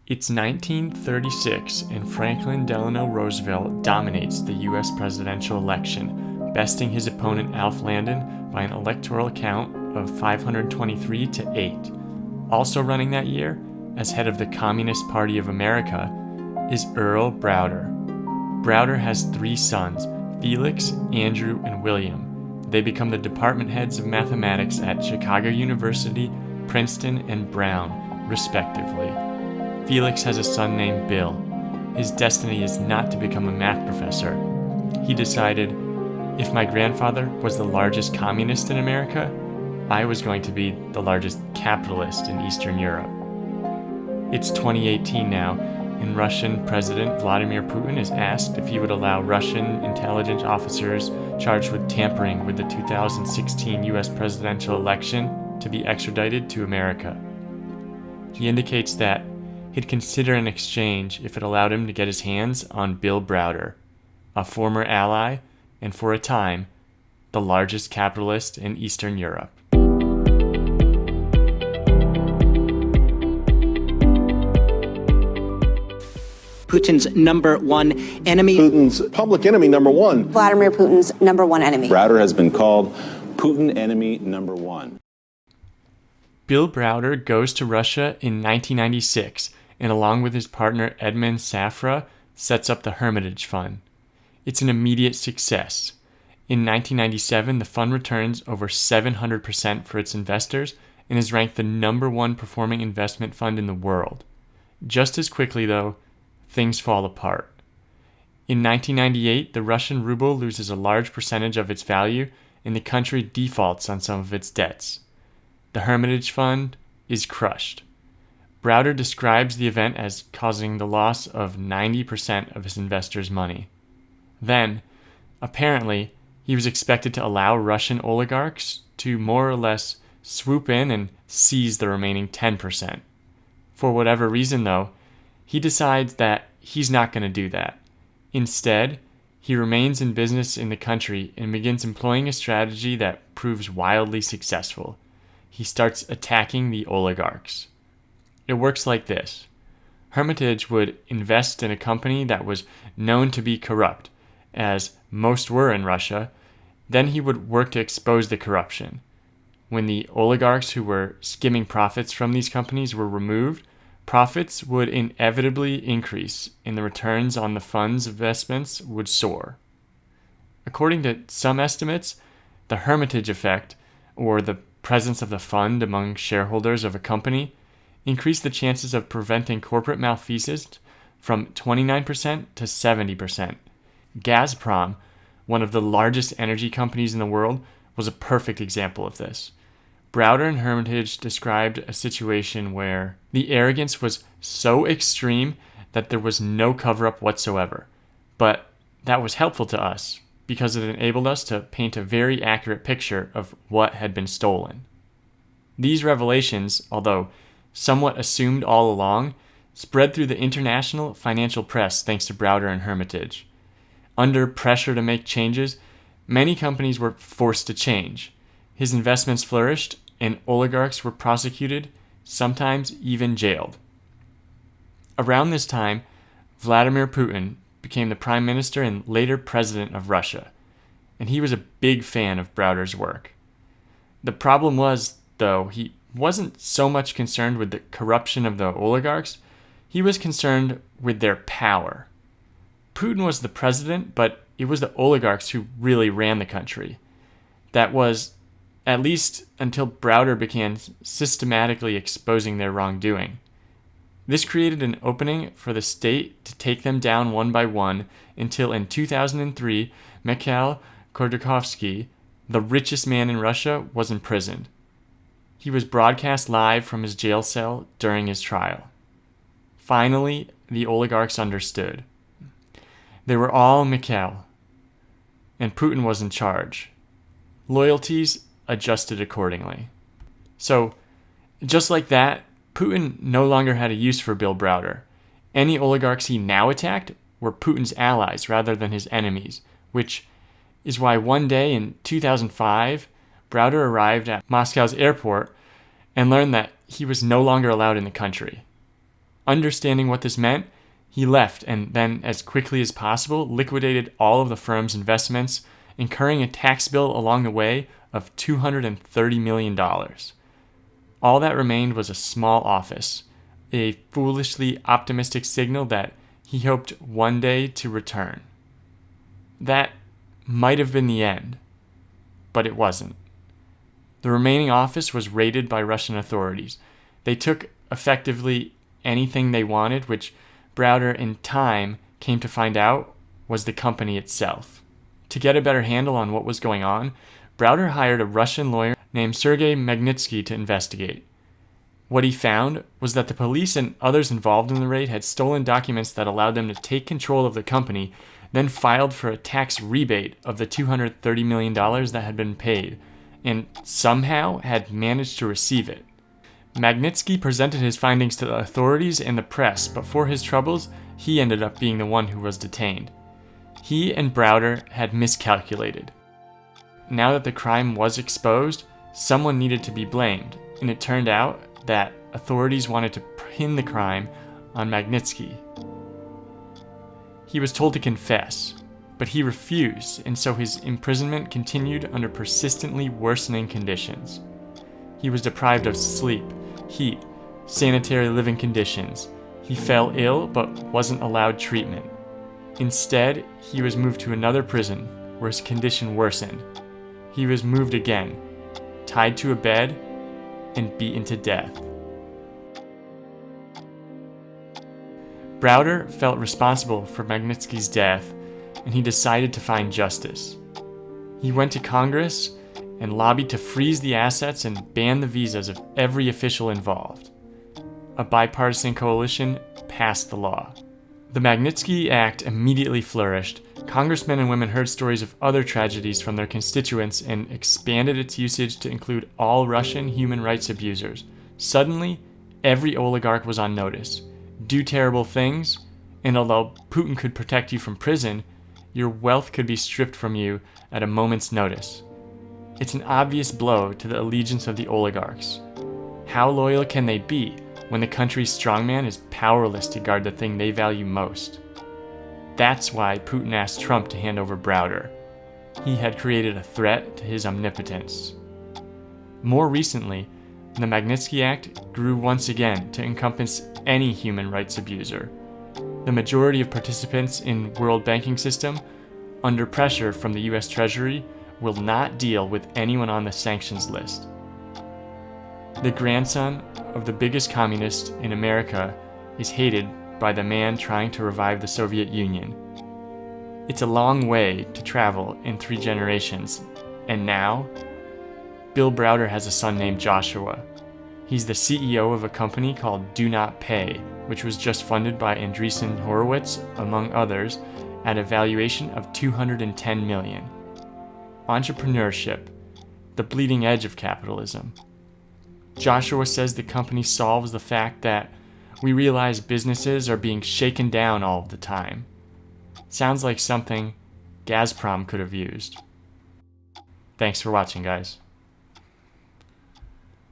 It's 1936, and Franklin Delano Roosevelt dominates the U.S. presidential election, besting his opponent Alf Landon by an electoral count of 523 to 8. Also running that year, as head of the Communist Party of America, is Earl Browder. Browder has 3 sons, Felix, Andrew, and William. They become the department heads of mathematics at Chicago University, Princeton, and Brown, respectively. Felix has a son named Bill. His destiny is not to become a math professor. He decided, if my grandfather was the largest communist in America, I was going to be the largest capitalist in Eastern Europe. It's 2018 now, and Russian President Vladimir Putin is asked if he would allow Russian intelligence officers charged with tampering with the 2016 U.S. presidential election to be extradited to America. He indicates that he'd consider an exchange if it allowed him to get his hands on Bill Browder, a former ally and, for a time, the largest capitalist in Eastern Europe. Putin's number one enemy. Putin's public enemy number one. Vladimir Putin's number one enemy. Browder has been called Putin enemy number one. Bill Browder goes to Russia in 1996 and, along with his partner Edmund Safra, sets up the Hermitage Fund. It's an immediate success. In 1997, the fund returns over 700% for its investors and is ranked the number 1 performing investment fund in the world. Just as quickly, though, things fall apart. In 1998, the Russian ruble loses a large percentage of its value and the country defaults on some of its debts. The Hermitage Fund is crushed. Browder describes the event as causing the loss of 90% of his investors' money. Then, apparently, he was expected to allow Russian oligarchs to more or less swoop in and seize the remaining 10%. For whatever reason, though, he decides that he's not going to do that. Instead, he remains in business in the country and begins employing a strategy that proves wildly successful. He starts attacking the oligarchs. It works like this. Hermitage would invest in a company that was known to be corrupt, as most were in Russia. Then he would work to expose the corruption. When the oligarchs who were skimming profits from these companies were removed, profits would inevitably increase and the returns on the fund's investments would soar. According to some estimates, the Hermitage effect, or the presence of the fund among shareholders of a company, increased the chances of preventing corporate malfeasance from 29% to 70%. Gazprom, one of the largest energy companies in the world, was a perfect example of this. Browder and Hermitage described a situation where the arrogance was so extreme that there was no cover-up whatsoever. But that was helpful to us because it enabled us to paint a very accurate picture of what had been stolen. These revelations, although somewhat assumed all along, spread through the international financial press thanks to Browder and Hermitage. Under pressure to make changes, many companies were forced to change. His investments flourished, and oligarchs were prosecuted, sometimes even jailed. Around this time, Vladimir Putin became the prime minister and later president of Russia, and he was a big fan of Browder's work. The problem was, though, he wasn't so much concerned with the corruption of the oligarchs, he was concerned with their power. Putin was the president, but it was the oligarchs who really ran the country. That was, at least until Browder began systematically exposing their wrongdoing. This created an opening for the state to take them down one by one until in 2003, Mikhail Khodorkovsky, the richest man in Russia, was imprisoned. He was broadcast live from his jail cell during his trial. Finally, the oligarchs understood. They were all Mikhail, and Putin was in charge. Loyalties adjusted accordingly. So, just like that, Putin no longer had a use for Bill Browder. Any oligarchs he now attacked were Putin's allies rather than his enemies, which is why one day in 2005, Browder arrived at Moscow's airport and learned that he was no longer allowed in the country. Understanding what this meant, he left and then, as quickly as possible, liquidated all of the firm's investments, incurring a tax bill along the way of $230 million. All that remained was a small office, a foolishly optimistic signal that he hoped one day to return. That might have been the end, but it wasn't. The remaining office was raided by Russian authorities. They took effectively anything they wanted, which Browder in time came to find out was the company itself. To get a better handle on what was going on, Browder hired a Russian lawyer named Sergei Magnitsky to investigate. What he found was that the police and others involved in the raid had stolen documents that allowed them to take control of the company, then filed for a tax rebate of the $230 million that had been paid, and somehow had managed to receive it. Magnitsky presented his findings to the authorities and the press, but for his troubles, he ended up being the one who was detained. He and Browder had miscalculated. Now that the crime was exposed, someone needed to be blamed, and it turned out that authorities wanted to pin the crime on Magnitsky. He was told to confess, but he refused, and so his imprisonment continued under persistently worsening conditions. He was deprived of sleep, heat, sanitary living conditions. He fell ill but wasn't allowed treatment. Instead, he was moved to another prison where his condition worsened. He was moved again, tied to a bed, and beaten to death. Browder felt responsible for Magnitsky's death, and he decided to find justice. He went to Congress and lobbied to freeze the assets and ban the visas of every official involved. A bipartisan coalition passed the law. The Magnitsky Act immediately flourished. Congressmen and women heard stories of other tragedies from their constituents and expanded its usage to include all Russian human rights abusers. Suddenly, every oligarch was on notice. Do terrible things, and although Putin could protect you from prison, your wealth could be stripped from you at a moment's notice. It's an obvious blow to the allegiance of the oligarchs. How loyal can they be when the country's strongman is powerless to guard the thing they value most? That's why Putin asked Trump to hand over Browder. He had created a threat to his omnipotence. More recently, the Magnitsky Act grew once again to encompass any human rights abuser. The majority of participants in the world banking system, under pressure from the US Treasury, will not deal with anyone on the sanctions list. The grandson of the biggest communist in America is hated by the man trying to revive the Soviet Union. It's a long way to travel in 3 generations, and now, Bill Browder has a son named Joshua. He's the CEO of a company called Do Not Pay, which was just funded by Andreessen Horowitz, among others, at a valuation of $210 million. Entrepreneurship, the bleeding edge of capitalism. Joshua says the company solves the fact that we realize businesses are being shaken down all of the time. Sounds like something Gazprom could have used. Thanks for watching, guys.